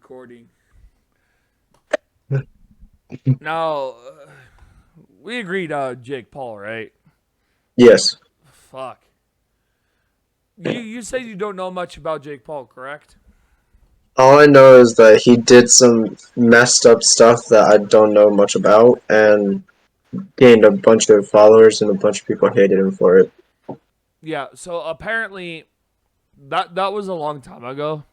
recording. Now, we agreed Jake Paul, right? Yes. Fuck. You said you don't know much about Jake Paul, correct? All I know is that he did some messed up stuff that I don't know much about and gained a bunch of followers and a bunch of people hated him for it. Yeah, so apparently that was a long time ago.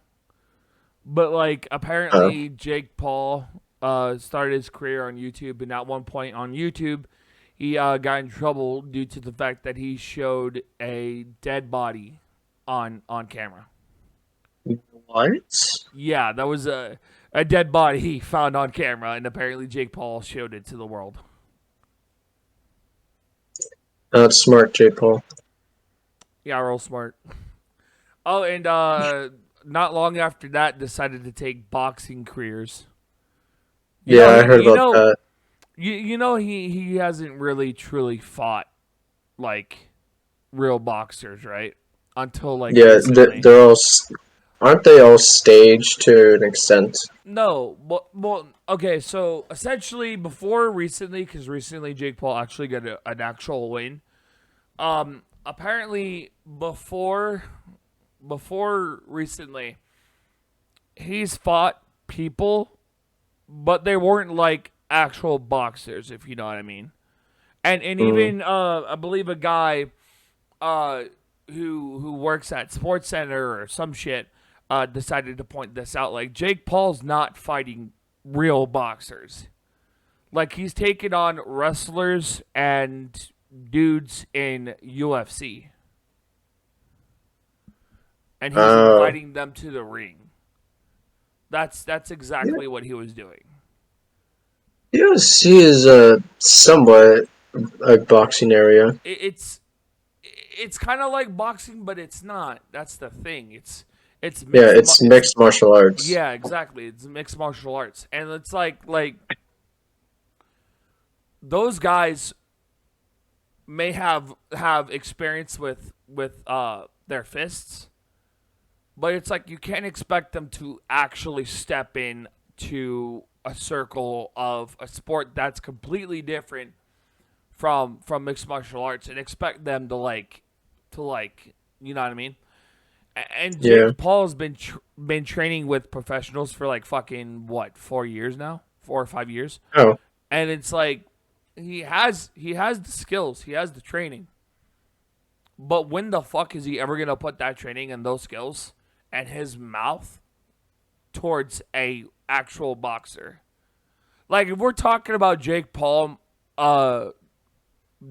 But like Uh, apparently Jake Paul started his career on YouTube, and at one point on YouTube he got in trouble due to the fact that he showed a dead body on camera. what? Yeah, that was a dead body he found on camera, and apparently Jake Paul showed it to the world. That's smart, J. Paul. Yeah, real smart. Oh, and not long after that, decided to take boxing careers. You Yeah, know, I heard you about know, that. you know, he hasn't really truly fought like real boxers, right? Until like Yeah, recently. they're all. Aren't they all staged to an extent? No, well, okay. So essentially, before recently, because recently Jake Paul actually got an actual win. Apparently before recently, he's fought people, but they weren't like actual boxers, if you know what I mean. And Mm. even I believe a guy uh who works at Sports Center or some shit decided to point this out. Like Jake Paul's not fighting real boxers. Like he's taking on wrestlers and dudes in UFC, and he's Uh, inviting them to the ring. That's yeah, exactly what he was doing. UFC is somewhat a boxing area. It's it's kind of like boxing, but it's not. That's the thing. It's Yeah, mixed. it's It's mixed martial arts. yeah, exactly. It's mixed martial arts, and it's like those guys may have experience with their fists, but it's like you can't expect them to actually step in to a circle of a sport that's completely different from mixed martial arts and expect them to you know what I mean. And Yeah. Jake Paul's been training with professionals for like fucking what 4 years now, 4 or 5 years, Oh. and it's like he has the skills, he has the training, but when the fuck is he ever gonna put that training and those skills and his mouth towards a actual boxer? Like if we're talking about uh,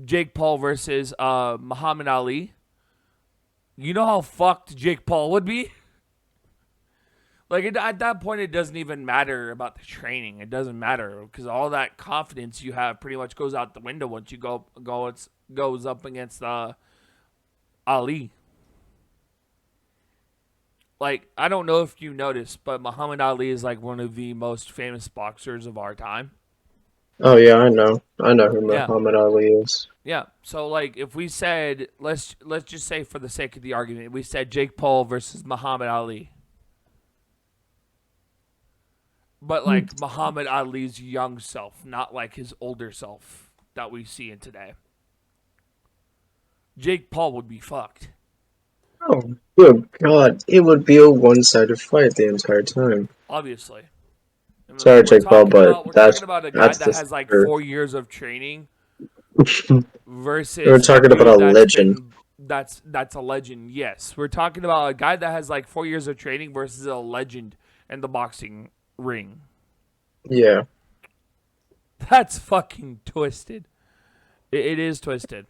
Jake Paul versus Muhammad Ali, you know how fucked Jake Paul would be. Like at that point, it doesn't even matter about the training. It doesn't matter because all that confidence you have pretty much goes out the window once you goes up against Ali. Like I don't know if you noticed, but Muhammad Ali is like one of the most famous boxers of our time. Oh yeah, I know. I know who Yeah, Muhammad Ali is. yeah. So like, if we said let's just say for the sake of the argument, we said Jake Paul versus Muhammad Ali, but like Muhammad Ali's young self, not like his older self that we see in today. Jake Paul would be fucked. Oh, good God. It would be a one-sided fight the entire time. Obviously. I mean, Sorry, like Jake Paul, but we're talking about a guy that's that the has like truth. 4 years of training We're versus a talking about dude a legend. that's a legend. Yes, we're talking about a guy that has like 4 years of training versus a legend in the boxing ring. Yeah. That's fucking twisted. It is twisted.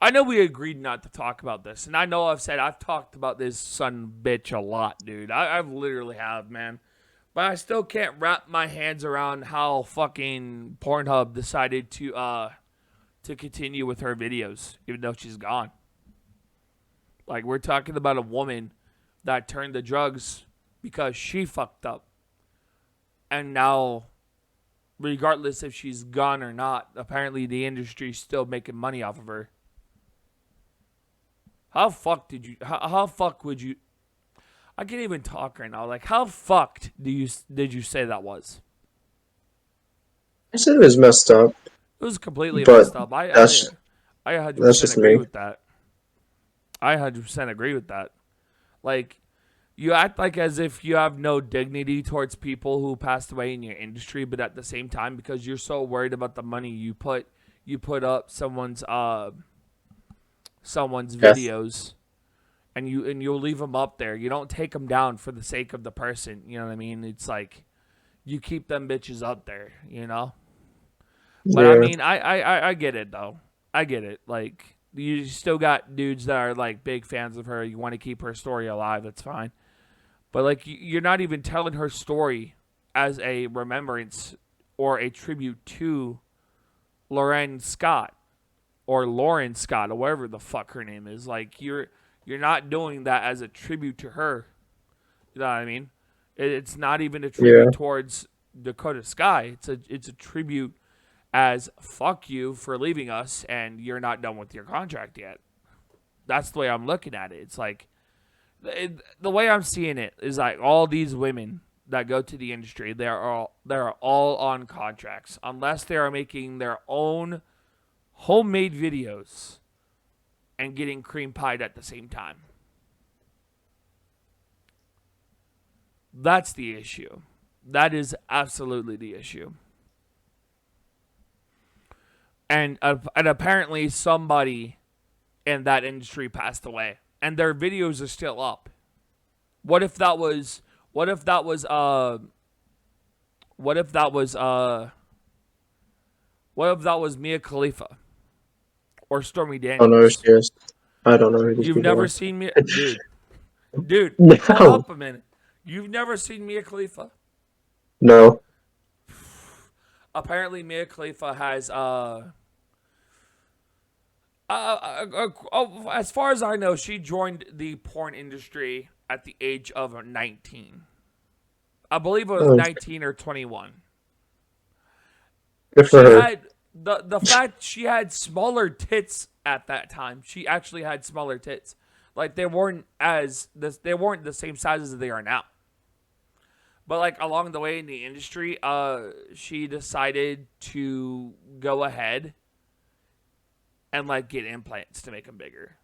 I know we agreed not to talk about this, and I know I've talked about this son bitch a lot, dude. I've literally have, man. But I still can't wrap my hands around how fucking Pornhub decided to continue with her videos, even though she's gone. Like we're talking about a woman that turned to drugs because she fucked up, and now, regardless if she's gone or not, apparently the industry's still making money off of her. How fuck did you? How fuck would you? I can't even talk right now. Like, how fucked did you say that was? I said it was messed up, It was completely but messed up. that's I that's 100% just agree me. with that. I 100% agree with that. Like, you act like as if you have no dignity towards people who passed away in your industry, but at the same time, because you're so worried about the money you put up someone's Death. videos, and you'll leave them up there. You don't take them down for the sake of the person. You know what I mean? It's like you keep them bitches up there. You know. But I Yeah, mean, I get it though. I get it. Like you still got dudes that are like big fans of her. You want to keep her story alive. That's fine. But like you're not even telling her story as a remembrance or a tribute to Lauren Scott or Lauren Scott or whatever the fuck her name is. Like you're not doing that as a tribute to her. You know what I mean? It's not even a yeah, tribute towards Dakota Sky. It's a tribute as fuck you for leaving us and you're not done with your contract yet. That's the way I'm looking at it. It's like the way I'm seeing it is like all these women that go to the industry, they're all on contracts unless they are making their own homemade videos and getting cream pied at the same time. That's the issue. That is absolutely the issue. And apparently somebody in that industry passed away, and their videos are still up. What if that was? What if that was? What if that was? What if that was Mia Khalifa or Stormy I don't know who Daniels? she is. I don't know who these You've people never are. seen Mia, dude. Hold No, up a minute. You've never seen Mia Khalifa? no. Apparently, Mia Khalifa has as far as I know, she joined the porn industry at the age of 19. I believe it was Oh, 19 or 21. good for She her. had the fact she had smaller tits at that time. She actually had smaller tits. Like they weren't the same size as they are now. But like along the way in the industry, she decided to go ahead and like get implants to make them bigger.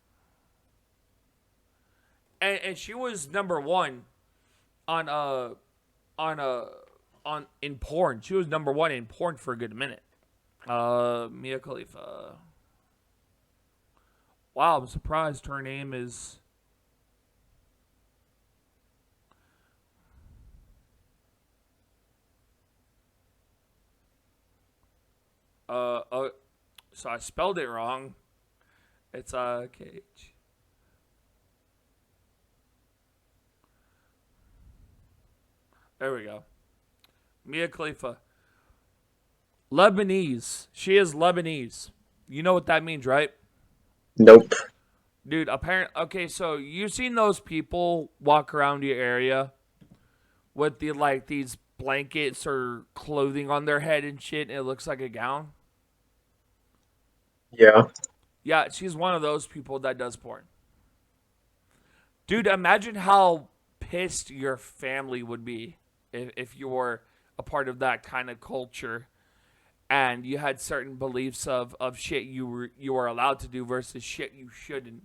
And she was number one on on uh on in porn. She was number one in porn for a good minute. Mia Khalifa. Wow, I'm surprised her name is. Uh, uh so I spelled it wrong. It's KH. There we go. Mia Khalifa. Lebanese. She is Lebanese. You know what that means, right? Nope. Dude, apparently, okay, so you've seen those people walk around your area with the like these blankets or clothing on their head and shit, and it looks like a gown. Yeah. Yeah, she's one of those people that does porn. Dude, imagine how pissed your family would be if you were a part of that kind of culture and you had certain beliefs of shit you were allowed to do versus shit you shouldn't,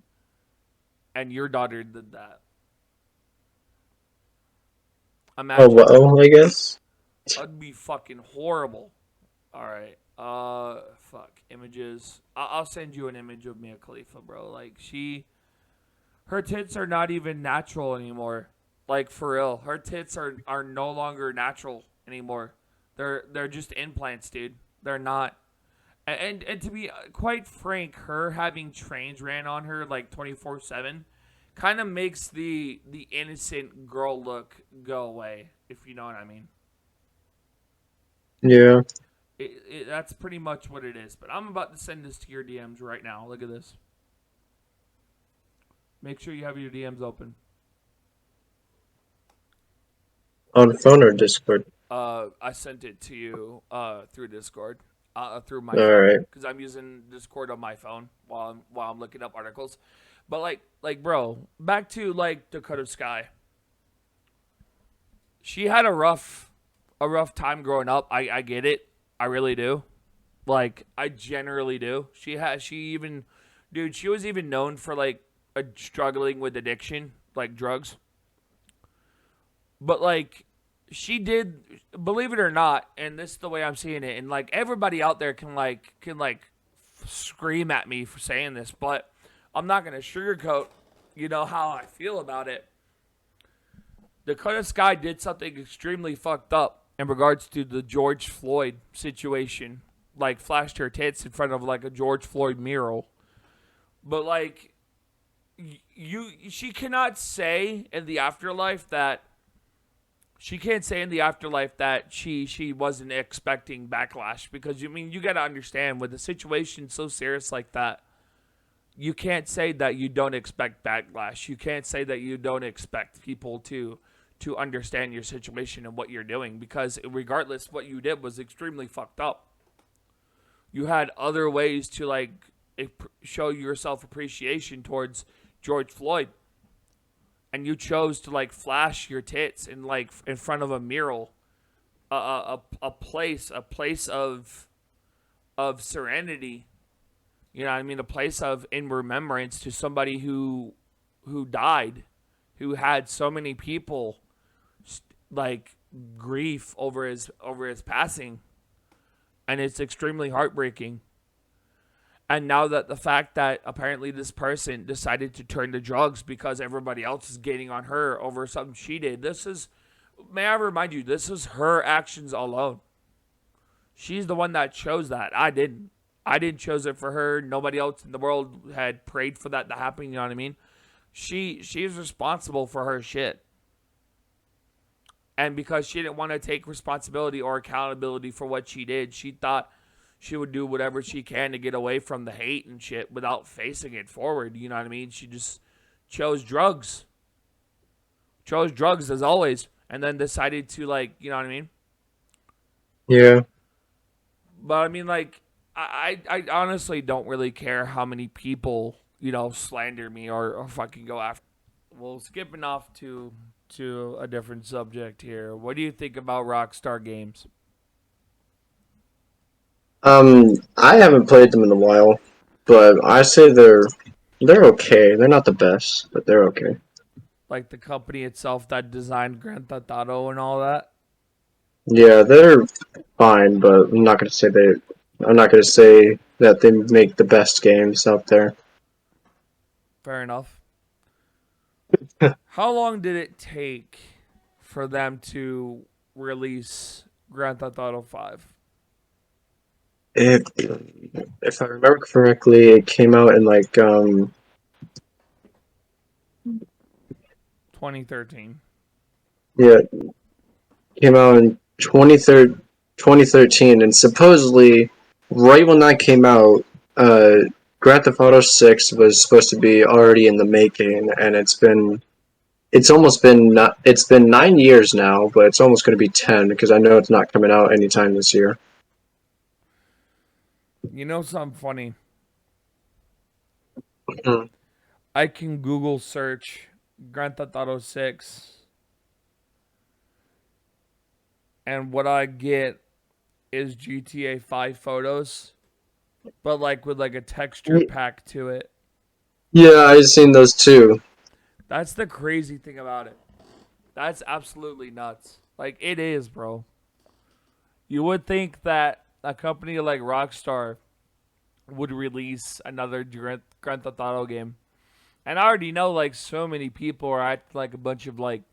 and your daughter did that. Oh Imagine. well, I guess. That'd be fucking horrible. All right. Fuck images. I'll send you an image of Mia Khalifa, bro. Like her tits are not even natural anymore. Like for real, her tits are no longer natural anymore. They're just implants, dude. They're not. And to be quite frank, her having trains ran on her like 24/7 kind of makes the innocent girl look go away, if you know what I mean. Yeah. That's pretty much what it is. But I'm about to send this to your DMs right now. Look at this. Make sure you have your DMs open. On phone or Discord? I sent it to you through Discord, through my phone, Alright. because I'm using Discord on my phone while I'm looking up articles. But like bro, back to like Dakota Sky. she had a rough time growing up. I get it. I really do. Like I generally do. She even dude, she was even known for like struggling with addiction, like drugs. But like she did, believe it or not, and this is the way I'm seeing it, and like everybody out there can scream at me for saying this, but I'm not gonna sugarcoat, how I feel about it. Dakota Sky did something extremely fucked up in regards to the George Floyd situation. Like flashed her tits in front of like a George Floyd mural. But like she cannot say in the afterlife that she can't say in the afterlife that she wasn't expecting backlash, because you got to understand, with a situation so serious like that, you can't say that you don't expect backlash. You can't say that you don't expect people to understand your situation and what you're doing, because regardless, what you did was extremely fucked up. You had other ways to like show your self appreciation towards George Floyd, and you chose to like flash your tits in like in front of a mural, a place of serenity. You know what I mean? A place of in remembrance to somebody who died, who had so many people like grief over his passing, and it's extremely heartbreaking. And now that the fact that apparently this person decided to turn to drugs because everybody else is getting on her over something she did, may I remind you, this is her actions alone. She's the one that chose that. I didn't. I didn't choose it for her. Nobody else in the world had prayed for that to happen. You know what I mean? She's responsible for her shit. And because she didn't want to take responsibility or accountability for what she did, she thought she would do whatever she can to get away from the hate and shit without facing it forward. You know what I mean? She just chose drugs. Chose drugs as always. And then decided to, like, you know what I mean? Yeah. But I mean, like, I honestly don't really care how many people, slander me or fucking go after. Well, skipping off to a different subject here. What do you think about Rockstar Games? I haven't played them in a while, but I say they're okay. They're not the best, but they're okay. Like the company itself that designed Grand Theft Auto and all that? Yeah, they're fine, but I'm not gonna say that they make the best games out there. Fair enough. How long did it take for them to release Grand Theft Auto 5? If if I remember correctly, it came out in like 2013. yeah, came out in 2013, and supposedly right when that came out, uh, Grand Theft Auto 6 was supposed to be already in the making, and it's been 9 years now, but it's almost going to be 10 because I know it's not coming out anytime this year. You know something funny? Mhm. I can Google search Grand Theft Auto 6, and what I get is GTA 5 photos, but like with like a texture pack to it. Yeah, I've seen those too. That's the crazy thing about it. That's absolutely nuts. Like it is, bro. You would think that a company like Rockstar would release another Grand Theft Auto game. And I already know like so many people are acting like a bunch of like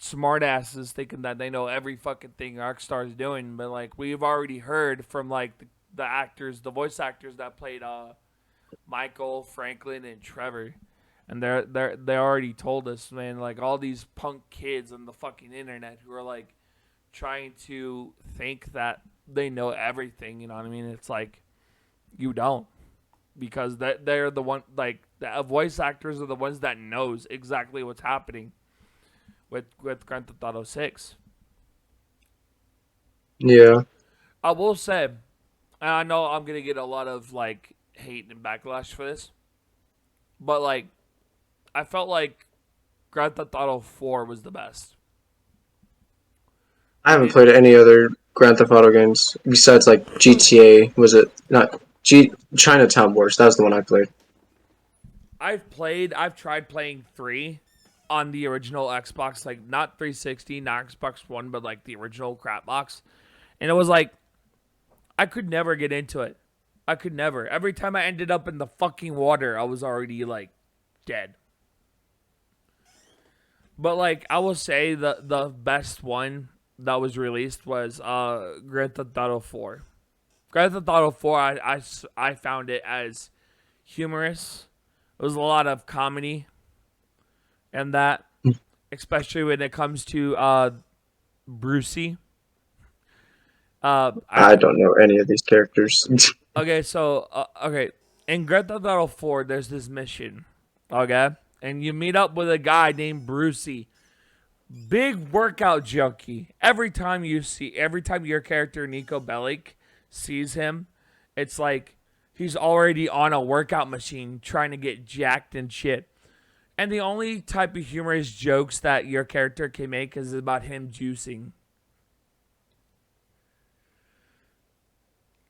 smartasses thinking that they know every fucking thing Rockstar is doing, but like we've already heard from like the actors, the voice actors that played Michael, Franklin, and Trevor, and they already told us, man, like all these punk kids on the fucking internet who are like trying to think that they know everything. You know what I mean? It's like you don't, because they're the one, like the voice actors are the ones that knows exactly what's happening with Grand Theft Auto 6. Yeah. I will say, and I know I'm gonna get a lot of like hate and backlash for this, but like I felt like Grand Theft Auto 4 was the best. I haven't played any other Grand Theft Auto games besides like GTA. Was it not Chinatown Wars? That was the one I played. I've tried playing 3 on the original Xbox, like not 360, not Xbox One, but like the original crap box. And it was like, I could never get into it. I could never. Every time I ended up in the fucking water, I was already like dead. But like I will say the best one that was released was Grand Theft Auto 4. Grand Theft Auto 4, I found it as humorous. It was a lot of comedy and that, especially when it comes to Brucey. I don't know any of these characters. Okay, so okay, in Grand Theft Auto 4, there's this mission, okay, and you meet up with a guy named Brucey, big workout junkie. Every time your character Nico Bellic sees him, it's like he's already on a workout machine trying to get jacked and shit. And the only type of humorous jokes that your character can make is about him juicing.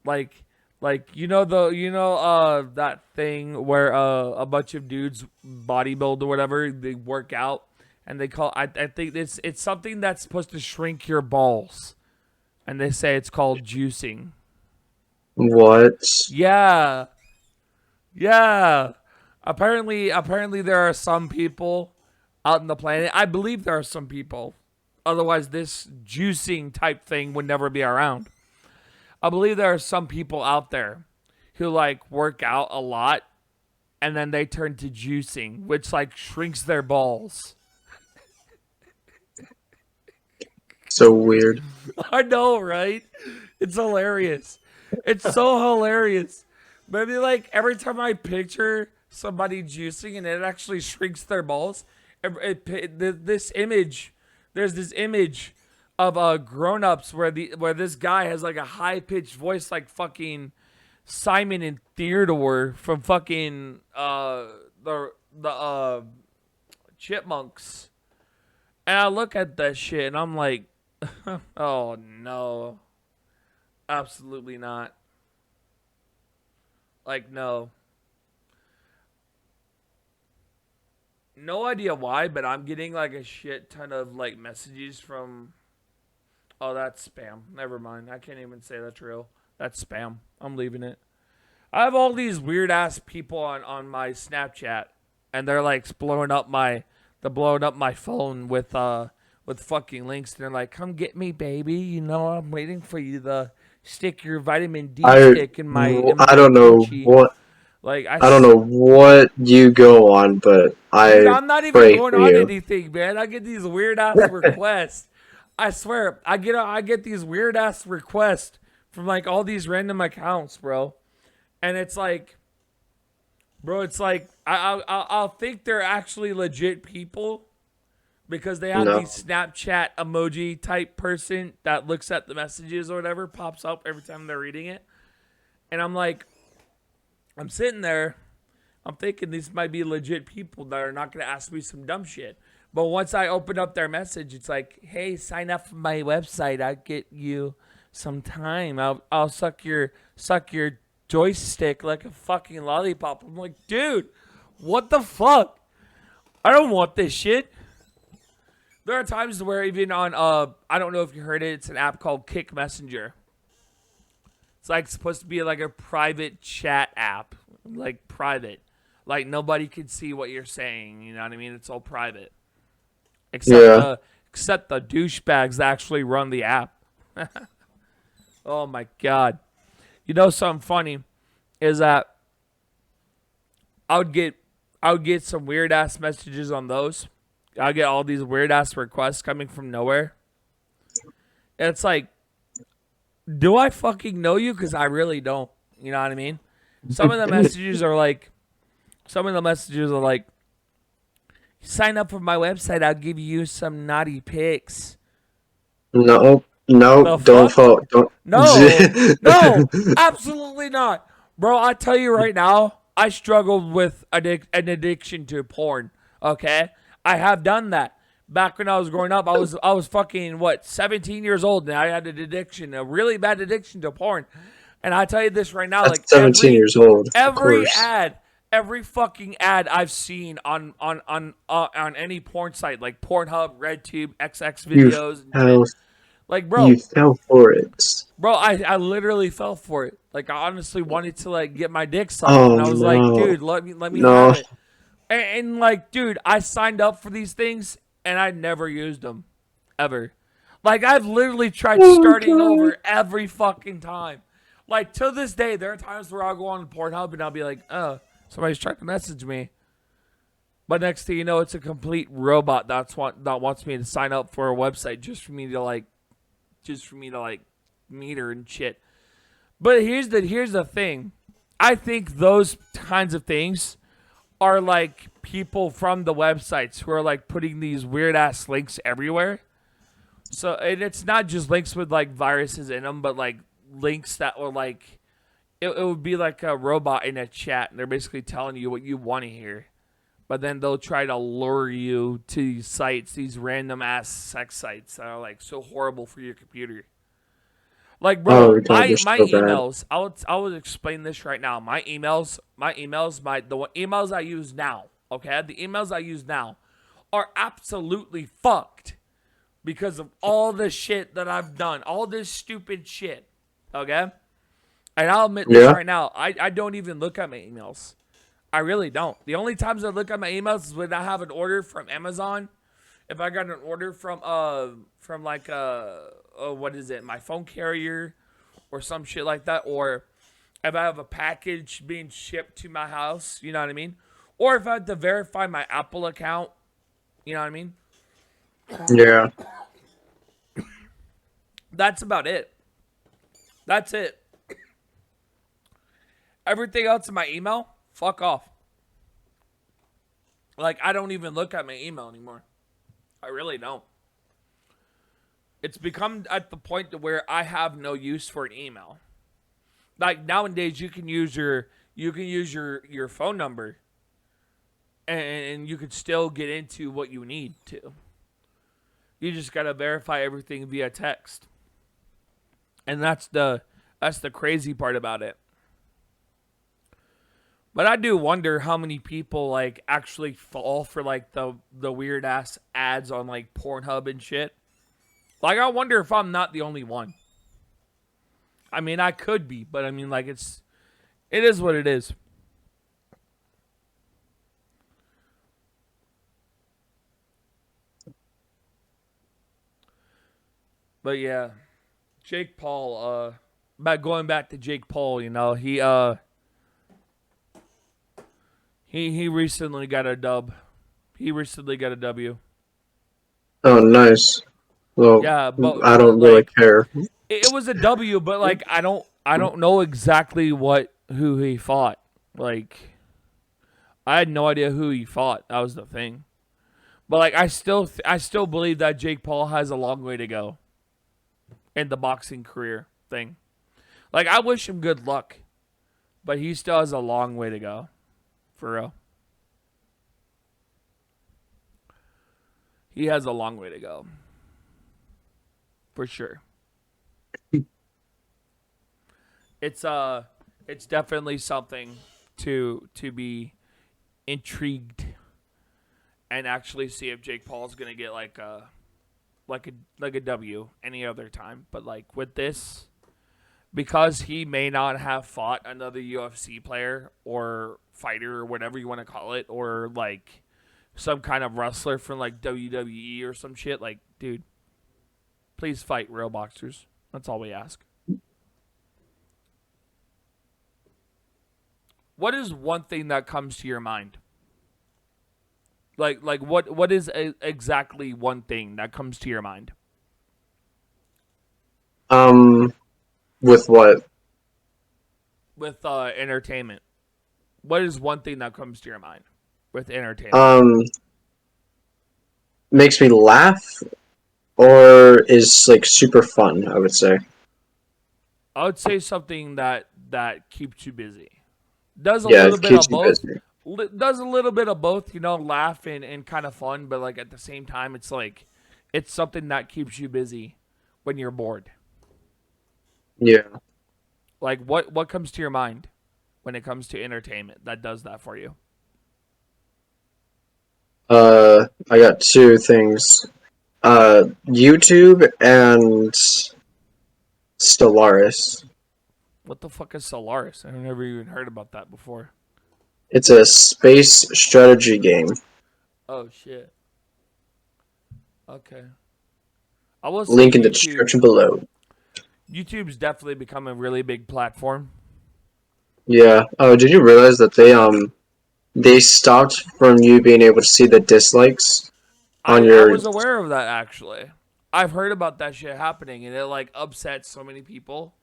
Like that thing where a bunch of dudes bodybuild or whatever, they work out and they call I think it's something that's supposed to shrink your balls. And they say it's called juicing. What? Yeah. Yeah. Apparently there are some people out in the planet. I believe there are some people. Otherwise this juicing type thing would never be around. I believe there are some people out there who like work out a lot and then they turn to juicing, which like shrinks their balls. So weird. I know, right? It's hilarious. It's so hilarious. Maybe like every time I picture somebody juicing and it actually shrinks their balls, this image, there's this image of grown-ups where this guy has like a high-pitched voice like fucking Simon and Theodore from fucking the Chipmunks. And I look at that shit and I'm like, oh no. Absolutely not. Like no. No idea why, but I'm getting like a shit ton of like messages from. Oh, that's spam. Never mind. I can't even say that's real. That's spam. I'm leaving it. I have all these weird ass people on my Snapchat, and they're like blowing up my phone with fucking links. And they're like, "Come get me, baby. You know I'm waiting for you to stick your vitamin D stick in my I don't know coochie." what Like I don't know what you go on, but dude, I I'm not even pray going for on you. anything, man. I get these weird ass requests. I swear, I get these weird ass requests from like all these random accounts, bro. And it's like, bro, it's like I'll think they're actually legit people because they have No. these Snapchat emoji type person that looks at the messages or whatever pops up every time they're reading it, and I'm like, I'm sitting there, I'm thinking these might be legit people that are not gonna ask me some dumb shit. But once I open up their message, it's like, hey, sign up for my website. I'll get you some time. I'll suck your joystick like a fucking lollipop. I'm like, dude, what the fuck? I don't want this shit. There are times where even on I don't know if you heard it, it's an app called Kick Messenger. It's like supposed to be like a private chat app. Like private. Like nobody can see what you're saying, you know what I mean? It's all private. Except the douchebags that actually run the app. Oh my god. You know something funny is that I would get some weird ass messages on those. I get all these weird ass requests coming from nowhere. And it's like, do I fucking know you? Because I really don't. You know what I mean? Some of the messages are like, sign up for my website. I'll give you some naughty pics. No, The don't fuck? fall. Don't. No, absolutely not. Bro, I tell you right now, I struggled with an addiction to porn, okay? I have done that. back when I was growing up, I was fucking 17 years old, and I had an addiction, a really bad addiction to porn. And I tell you this right now, At like 17 years old, of every course. ad, every fucking ad I've seen on any porn site like Pornhub, RedTube, XX You videos and shit. fell, Like, you bro, fell for it. I literally fell for it. Like, I honestly wanted to like get my dick sucked, Oh and I was like, no, dude, let me have no. it. And like, dude, I signed up for these things and I never used them ever. Like, I've literally tried Oh starting god. over every fucking time. Like, to this day, there are times where I'll go on Pornhub and I'll be like, somebody's trying to message me. But next thing you know, it's a complete robot that wants me to sign up for a website just for me to like meet her and shit. But here's the thing. I think those kinds of things are like people from the websites who are like putting these weird ass links everywhere. So, and it's not just links with like viruses in them, but like links that were like it would be like a robot in a chat, and they're basically telling you what you want to hear. But then they'll try to lure you to these sites, these random ass sex sites that are like so horrible for your computer. Like, bro, Oh god, my they're my so bad. emails. I will explain this right now. The emails I use now. Okay, the emails I use now are absolutely fucked because of all the shit that I've done, all this stupid shit. Okay, and I'll admit this Yeah, right now. I don't even look at my emails. I really don't. The only times I look at my emails is when I have an order from Amazon. If I got an order from like what is it, my phone carrier or some shit like that, or if I have a package being shipped to my house, you know what I mean? Or if I have to verify my Apple account, you know what I mean? yeah. That's about it. That's it. Everything else in my email, fuck off. Like, I don't even look at my email anymore. I really don't. It's become at the point to where I have no use for an email. Like, nowadays you can use your phone number and you could still get into what you need to. You just gotta verify everything via text. And that's the crazy part about it. But I do wonder how many people like actually fall for like the weird ass ads on like Pornhub and shit. Like, I wonder if I'm not the only one. I mean, I could be, but I mean, like, it is what it is. But yeah, Jake Paul. About going back to Jake Paul, he recently got a dub. He recently got a W. Oh nice. Well, Yeah, I but don't really like care. it was a W, but like I don't know exactly who he fought. Like, I had no idea who he fought. That was the thing. But like I still believe that Jake Paul has a long way to go in the boxing career thing. Like, I wish him good luck, but he still has a long way to go. For real. He has a long way to go. For sure. It's definitely something to be intrigued and actually see if Jake Paul's gonna get like a W any other time. But like with this, because he may not have fought another UFC player or fighter or whatever you want to call it, or like some kind of wrestler from like WWE or some shit, like, dude, please fight real boxers. That's all we ask. What is one thing that comes to your mind? Like what is exactly one thing that comes to your mind? Um, with what? With entertainment? What is one thing that comes to your mind with entertainment? Um, makes me laugh or is like super fun, I would say. I would say something that keeps you busy. Does a Yeah, little it bit keeps of me both, busy. does a little bit of both, you know, laugh and kind of fun, but like at the same time, it's like it's something that keeps you busy when you're bored. Yeah. Like what comes to your mind when it comes to entertainment that does that for you? I got two things. YouTube and Stellaris. What the fuck is Solaris? I've never even heard about that before. It's a space strategy game. Oh shit. Okay. I will say Link in the YouTube. description below. YouTube's definitely become a really big platform. Yeah. Oh, did you realize that they stopped from you being able to see the dislikes on I your? was aware of that actually. I've heard about that shit happening and it like upsets so many people.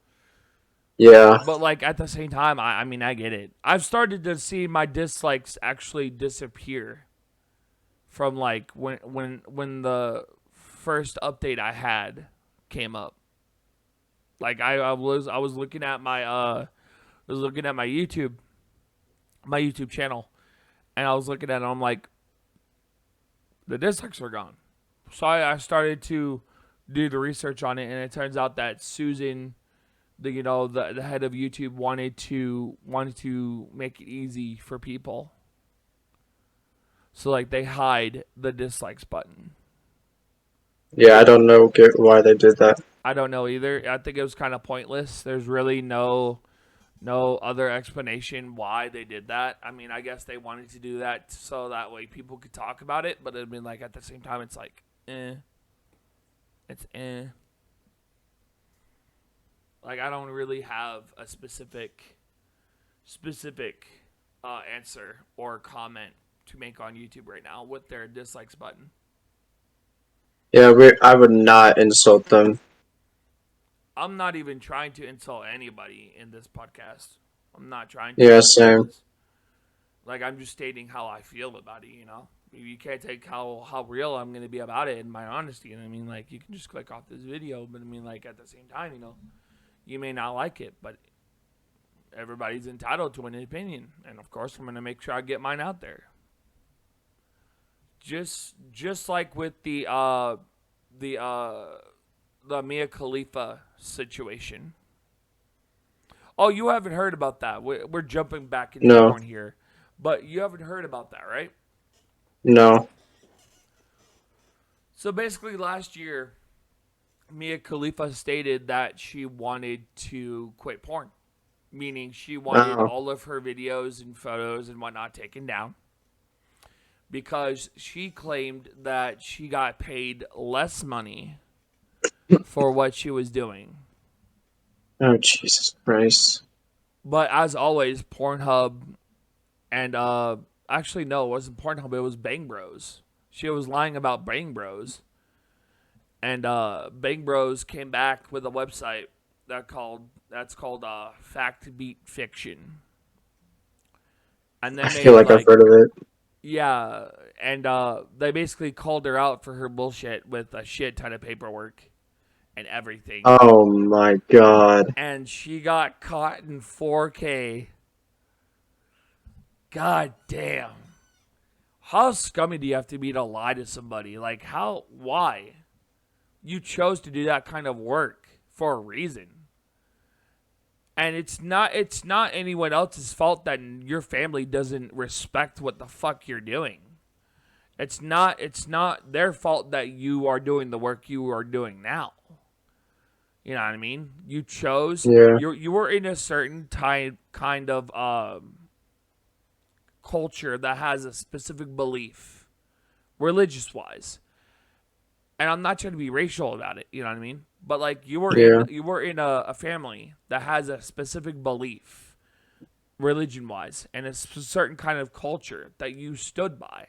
Yeah. But like at the same time, I mean I get it. I've started to see my dislikes actually disappear from like when the first update I had came up. Like I was looking at my YouTube channel, and I was looking at it. And I'm like, the dislikes are gone. So I started to do the research on it, and it turns out that Susan, the head of YouTube, wanted to make it easy for people. So like they hide the dislikes button. Yeah, I don't know why they did that. I don't know either. I think it was kind of pointless. There's really no other explanation why they did that. I mean, I guess they wanted to do that so that way people could talk about it, but I mean, like at the same time, it's like, it's eh. Like I don't really have a specific answer or comment to make on YouTube right now with their dislikes button. Yeah, I would not insult them. I'm not even trying to insult anybody in this podcast. I'm not trying to Yeah, do any of same. this. Like I'm just stating how I feel about it, you know. You can't take how real I'm gonna be about it and my honesty. And I mean, like you can just click off this video, but I mean, like at the same time, you know, you may not like it, but everybody's entitled to an opinion, and of course, I'm gonna make sure I get mine out there. Just like with the the Mia Khalifa situation. Oh, you haven't heard about that. We're jumping back into No, porn here, but you haven't heard about that, right? no. So basically, last year, Mia Khalifa stated that she wanted to quit porn, meaning she wanted Oh, all of her videos and photos and whatnot taken down because she claimed that she got paid less money for what she was doing. oh, Jesus Christ. But as always, Pornhub and actually no, it wasn't Pornhub, it was Bang Bros. She was lying about Bang Bros. And Bang Bros came back with a website that's called Fact Beat Fiction. And they I feel made like I've like, heard of it. yeah, and they basically called her out for her bullshit with a shit ton of paperwork and everything. Oh my God. And she got caught in 4K. God damn. How scummy do you have to be to lie to somebody? Like, why? You chose to do that kind of work for a reason. And it's not anyone else's fault that your family doesn't respect what the fuck you're doing. It's not their fault that you are doing the work you are doing now. You know what I mean? You chose Yeah, you were in a certain kind of culture that has a specific belief, religious wise. And I'm not trying to be racial about it, you know what I mean? But like yeah, you were in a family that has a specific belief, religion wise, and a certain kind of culture that you stood by.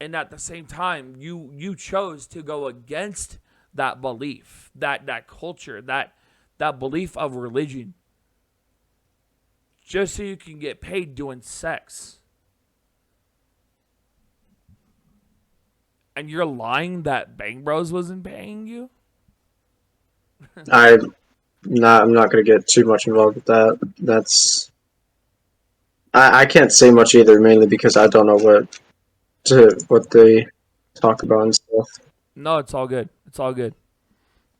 And at the same time, you chose to go against that belief, that culture, that belief of religion, just so you can get paid doing sex. And you're lying that Bang Bros wasn't paying you? I'm not gonna get too much involved with that. That's I can't say much either, mainly because I don't know what they talk about and stuff. No, it's all good. It's all good.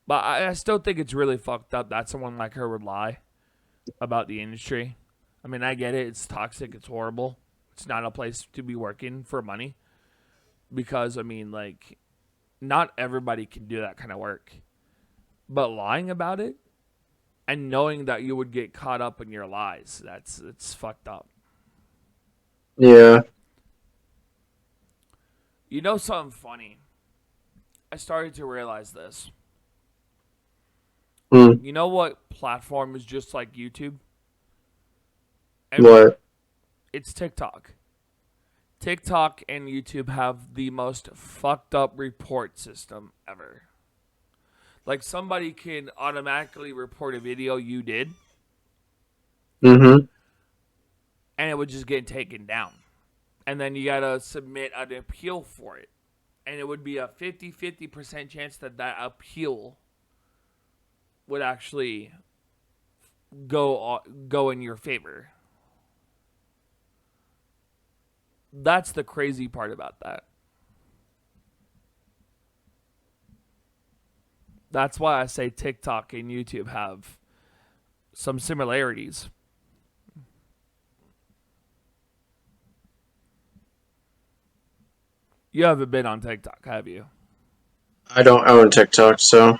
But I still think it's really fucked up that someone like her would lie about the industry. I mean, I get it. It's toxic. It's horrible. It's not a place to be working for money because, I mean, like, not everybody can do that kind of work. But lying about it and knowing that you would get caught up in your lies, it's fucked up. Yeah. You know something funny? I started to realize this. Hmm. You know what platform is just like YouTube? And What? it's TikTok. TikTok and YouTube have the most fucked up report system ever. Like somebody can automatically report a video you did Mm-hmm. and it would just get taken down. And then you gotta submit an appeal for it. And it would be a 50% chance that that appeal would actually go in your favor. That's the crazy part about that. That's why I say TikTok and YouTube have some similarities. You haven't been on TikTok, have you? I don't own TikTok, so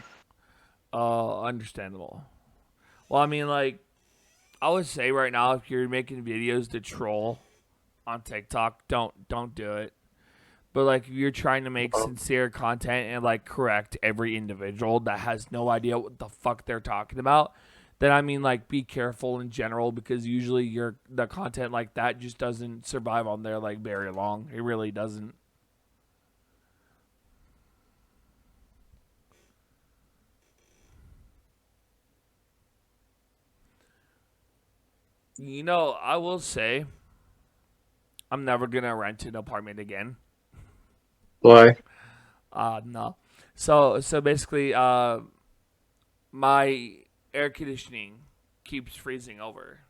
Understandable. Well, I mean, like, I would say right now, if you're making videos to troll on TikTok, don't do it. But like, if you're trying to make sincere content and like correct every individual that has no idea what the fuck they're talking about, then I mean, like, be careful in general because usually the content like that just doesn't survive on there like very long. It really doesn't. You know, I will say I'm never gonna rent an apartment again. why? No. So basically, my air conditioning keeps freezing over,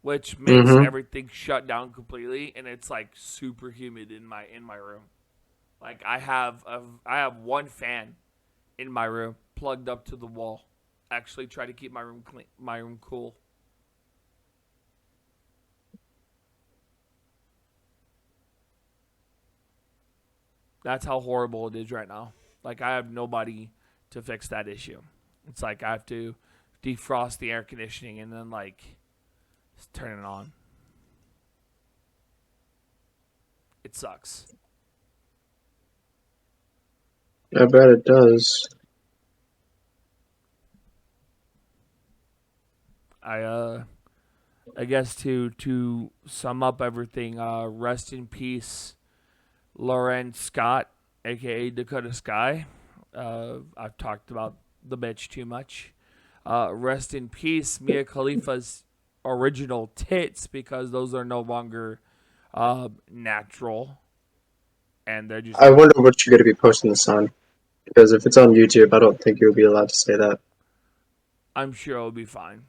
which makes Mm-hmm. everything shut down completely, and it's like super humid in my room. Like I have one fan in my room plugged up to the wall. Actually, try to keep my room clean, my room cool. That's how horrible it is right now. Like I have nobody to fix that issue. It's like I have to defrost the air conditioning and then like turn it on. It sucks. I bet it does. I I guess to sum up everything, rest in peace, Lauren Scott, aka Dakota Sky. I've talked about the bitch too much. Rest in peace, Mia Khalifa's original tits because those are no longer natural and they're just. I wonder what you're going to be posting this on. Because if it's on YouTube, I don't think you'll be allowed to say that. I'm sure it'll be fine.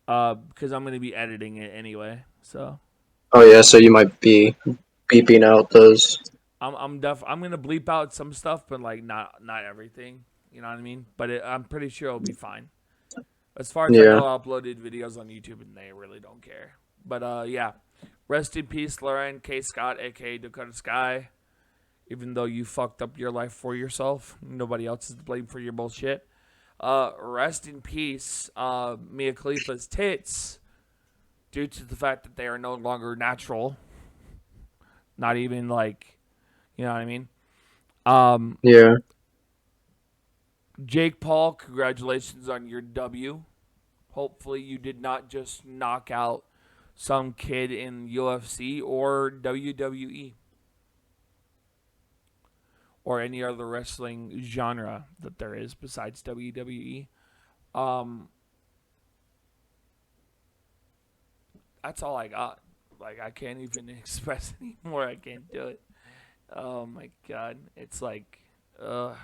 Because I'm gonna be editing it anyway, so Oh yeah, so you might be beeping out those. I'm gonna bleep out some stuff, but like not everything. You know what I mean? But I'm pretty sure it'll be fine. As far as I Yeah. know, I uploaded videos on YouTube and they really don't care. But yeah, rest in peace, Lauren K. Scott, aka Dakota Sky. Even though you fucked up your life for yourself, nobody else is to blame for your bullshit. Rest in peace, Mia Khalifa's tits, due to the fact that they are no longer natural. Not even like, you know what I mean? Um, Yeah. Jake Paul, congratulations on your W. Hopefully, you did not just knock out some kid in UFC or WWE or any other wrestling genre that there is besides WWE. Um, that's all I got. Like, I can't even express anymore. I can't do it. Oh my god, it's like, ugh.